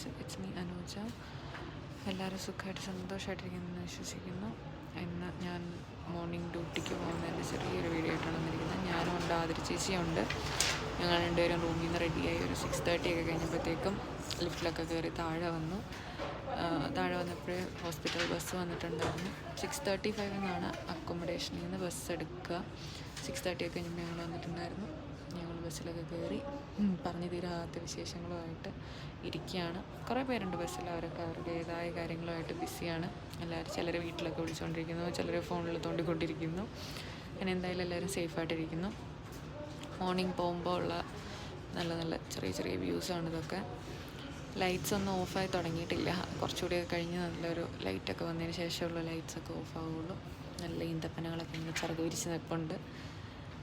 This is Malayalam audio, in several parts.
Guys, it's me Anuja. എല്ലാവരും സുഖമായിട്ട് സന്തോഷമായിട്ടിരിക്കുന്നു വിശ്വസിക്കുന്നു. ഇന്ന് ഞാൻ മോർണിംഗ് ഡ്യൂട്ടിക്ക് പോകുന്നതിൻ്റെ ചെറിയൊരു വീഡിയോ ആയിട്ടാണ് വന്നിരിക്കുന്നത്. ഞാനും ഉണ്ട്, ആതിര ചേച്ചിയുണ്ട്. ഞങ്ങൾ രണ്ടുപേരും റൂമിൽ നിന്ന് റെഡിയായി ഒരു 6:30 ഒക്കെ കഴിഞ്ഞപ്പോഴത്തേക്കും ലിഫ്റ്റിലൊക്കെ കയറി താഴെ വന്നു. താഴെ വന്നപ്പോഴേ ഹോസ്പിറ്റൽ ബസ് വന്നിട്ടുണ്ടായിരുന്നു. 6:35 എന്നാണ് അക്കോമഡേഷനിൽ നിന്ന് ബസ് എടുക്കുക. 6:30 ഒക്കെ കഴിഞ്ഞപ്പോൾ ഞങ്ങൾ വന്നിട്ടുണ്ടായിരുന്നു. ഞങ്ങൾ ബസ്സിലൊക്കെ കയറി പറഞ്ഞു തീരാത്ത വിശേഷങ്ങളുമായിട്ട് ഇരിക്കുകയാണ്. കുറേ പേരുണ്ട് ബസ്സിൽ, അവരൊക്കെ അവരുടേതായ കാര്യങ്ങളുമായിട്ട് ബിസിയാണ്. എല്ലാവരും ചിലർ വീട്ടിലൊക്കെ വിളിച്ചുകൊണ്ടിരിക്കുന്നു, ചിലർ ഫോണിൽ തോണ്ടിക്കൊണ്ടിരിക്കുന്നു. അങ്ങനെ എന്തായാലും എല്ലാവരും സേഫായിട്ടിരിക്കുന്നു. മോർണിംഗ് പോകുമ്പോൾ ഉള്ള നല്ല നല്ല ചെറിയ ചെറിയ വ്യൂസാണ് ഇതൊക്കെ. ലൈറ്റ്സ് ഒന്നും ഓഫായി തുടങ്ങിയിട്ടില്ല. കുറച്ചുകൂടിയൊക്കെ കഴിഞ്ഞ് നല്ലൊരു ലൈറ്റൊക്കെ വന്നതിന് ശേഷമുള്ള ലൈറ്റ്സൊക്കെ ഓഫാവുള്ളൂ. നല്ല ഈന്തപ്പനകളൊക്കെ ഇങ്ങനെ ചിറക് വിരിച്ച് നിൽപ്പുണ്ട്.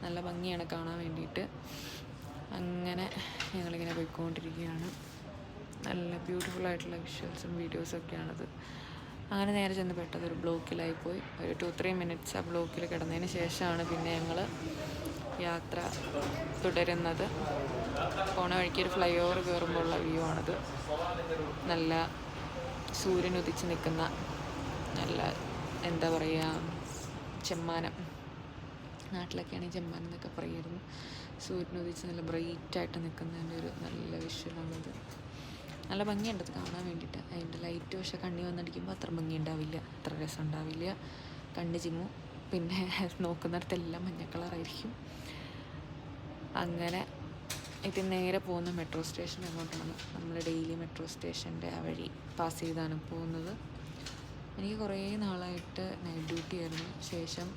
നല്ല ഭംഗിയാണ് കാണാൻ വേണ്ടിയിട്ട്. അങ്ങനെ ഞങ്ങളിങ്ങനെ പോയിക്കൊണ്ടിരിക്കുകയാണ്. നല്ല ബ്യൂട്ടിഫുള്ളായിട്ടുള്ള വിഷ്വൽസും വീഡിയോസൊക്കെയാണത്. അങ്ങനെ നേരെ ചെന്ന് പെട്ടതൊരു ബ്ലോക്കിലായിപ്പോയി. ഒരു 2-3 മിനിറ്റ്സ് ആ ബ്ലോക്കിൽ കിടന്നതിന് ശേഷമാണ് പിന്നെ ഞങ്ങൾ യാത്ര തുടരുന്നത്. പോണ വഴിക്ക് ഒരു ഫ്ലൈ ഓവർ കയറുമ്പോൾ ഉള്ള വ്യൂ ആണത്. നല്ല സൂര്യൻ ഉദിച്ച് നിൽക്കുന്ന നല്ല എന്താ പറയുക, ചെമ്മാനം. നാട്ടിലൊക്കെയാണെങ്കിൽ ചെമ്മാനം എന്നൊക്കെ പറയുമായിരുന്നു. സൂര്യൻ ഉദിച്ച് നല്ല ബ്രൈറ്റായിട്ട് നിൽക്കുന്നതിൻ്റെ ഒരു നല്ല വിഷ്വലാണത്. നല്ല ഭംഗിയുണ്ട് അത് കാണാൻ വേണ്ടിയിട്ട്. അതിൻ്റെ ലൈറ്റ് പക്ഷേ കണ്ണി വന്നടിക്കുമ്പോൾ അത്ര ഭംഗി ഉണ്ടാവില്ല, അത്ര രസം ഉണ്ടാവില്ല. കണ്ണ് ചിമ്മും. പിന്നെ നോക്കുന്നിടത്തെല്ലാം മഞ്ഞ കളറായിരിക്കും. അങ്ങനെ ഇത് നേരെ പോകുന്ന മെട്രോ സ്റ്റേഷൻ അങ്ങോട്ടാണ്. നമ്മൾ ഡെയിലി മെട്രോ സ്റ്റേഷൻ്റെ ആ വഴി പാസ് ചെയ്താണ് പോകുന്നത്. എനിക്ക് കുറേ നാളായിട്ട് നൈറ്റ് ഡ്യൂട്ടി ആയിരുന്നു. ശേഷം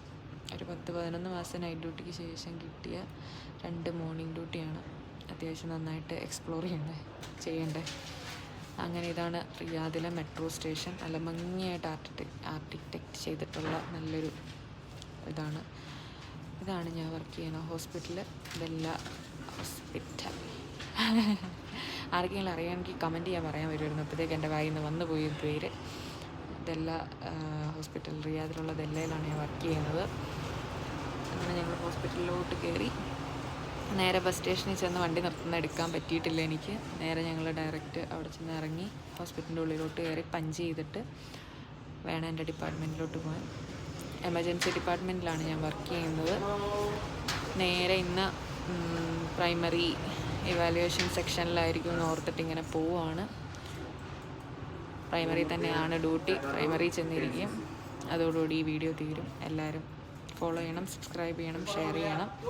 ഒരു 10-11 മാസം നൈറ്റ് ഡ്യൂട്ടിക്ക് ശേഷം കിട്ടിയ 2 മോർണിംഗ് ഡ്യൂട്ടിയാണ്. അത്യാവശ്യം നന്നായിട്ട് എക്സ്പ്ലോർ ചെയ്യണ്ടേ. അങ്ങനെ ഇതാണ് റിയാദിലെ മെട്രോ സ്റ്റേഷൻ. നല്ല ഭംഗിയായിട്ട് ആർക്കിടെക്റ്റ് ചെയ്തിട്ടുള്ള നല്ലൊരു ഇതാണ് ഞാൻ വർക്ക് ചെയ്യുന്ന ഹോസ്പിറ്റൽ, ബെല്ല ഹോസ്പിറ്റൽ. ആർക്കെങ്കിലും അറിയാമെങ്കിൽ കമൻറ്റ് ചെയ്യാൻ പറയാൻ വരുമായിരുന്നു. അപ്പോഴത്തേക്ക് എൻ്റെ വായിൽ നിന്ന് വന്നു പോയി പേര്. ദെല്ല ഹോസ്പിറ്റൽ, റിയാദിലുള്ള ദെല്ലയിലാണ് ഞാൻ വർക്ക് ചെയ്യുന്നത്. അങ്ങനെ ഞങ്ങൾ ഹോസ്പിറ്റലിലോട്ട് കയറി. നേരെ ബസ് സ്റ്റേഷനിൽ ചെന്ന് വണ്ടി നിർത്തുന്ന എടുക്കാൻ പറ്റിയിട്ടില്ല എനിക്ക്. നേരെ ഞങ്ങൾ ഡയറക്റ്റ് അവിടെ ചെന്ന് ഇറങ്ങി ഹോസ്പിറ്റലിൻ്റെ ഉള്ളിലോട്ട് കയറി പഞ്ച് ചെയ്തിട്ട് വേണം എൻ്റെ ഡിപ്പാർട്ട്മെൻറ്റിലോട്ട് പോകാൻ. എമർജൻസി ഡിപ്പാർട്ട്മെൻറ്റിലാണ് ഞാൻ വർക്ക് ചെയ്യുന്നത്. നേരെ ഇന്ന് പ്രൈമറി ഇവാലുവേഷൻ സെക്ഷനിലായിരിക്കും എന്ന് ഓർത്തിട്ട് ഇങ്ങനെ പോവുകയാണ്. പ്രൈമറി തന്നെയാണ് ഡ്യൂട്ടി. പ്രൈമറി ചെന്നിരിക്കും. അതോടുകൂടി ഈ വീഡിയോ തീരും. എല്ലാവരും ഫോളോ ചെയ്യണം, സബ്സ്ക്രൈബ് ചെയ്യണം, ഷെയർ ചെയ്യണം.